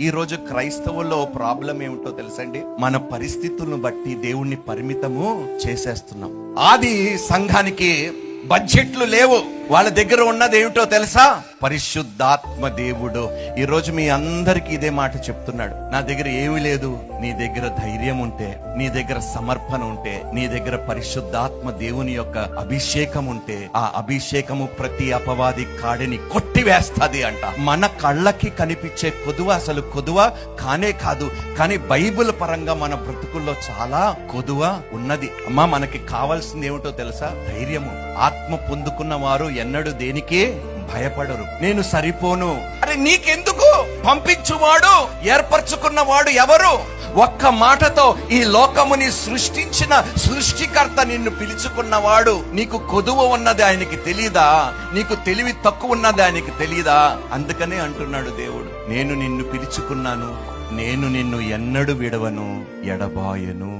ఈ రోజు క్రైస్తవుల్లో ప్రాబ్లం ఏమిటో తెలుసండి, మన పరిస్థితులను బట్టి దేవుణ్ణి పరిమితము చేసేస్తున్నాం. ఆది సంఘానికి బడ్జెట్లు లేవు, వాళ్ళ దగ్గర ఉన్నది ఏమిటో తెలుసా? పరిశుద్ధాత్మ దేవుడు. ఈ రోజు మీ అందరికి ఇదే మాట చెప్తున్నాడు, నా దగ్గర ఏమీ లేదు, నీ దగ్గర ధైర్యం ఉంటే, నీ దగ్గర సమర్పణ ఉంటే, నీ దగ్గర పరిశుద్ధాత్మ దేవుని యొక్క అభిషేకం ఉంటే, ఆ అభిషేకము ప్రతి అపవాది కాడిని కొట్టివేస్తాది అంట. మన కళ్ళకి కనిపించే కొదువ అసలు కొదువ కానే కాదు, కానీ బైబిల్ పరంగా మన బ్రతుకుల్లో చాలా కొదువ ఉన్నది. అమ్మా, మనకి కావాల్సింది ఏమిటో తెలుసా? ధైర్యము. ఆత్మ పొందుకున్న వారు ఎన్నడూ దేనికి భయపడరు. నేను సరిపోను, అరే నీకెందుకు? పంపించువాడు, ఏర్పరచుకున్నవాడు ఎవరు? ఒక్క మాటతో ఈ లోకముని సృష్టించిన సృష్టికర్త నిన్ను పిలుచుకున్నవాడు. నీకు కొదువ ఉన్నది ఆయనకి తెలీదా? నీకు తెలివి తక్కువ ఉన్నది ఆయనకి తెలీదా? అందుకనే అంటున్నాడు దేవుడు, నేను నిన్ను పిలుచుకున్నాను, నేను నిన్ను ఎన్నడూ విడవను, ఎడబాయను.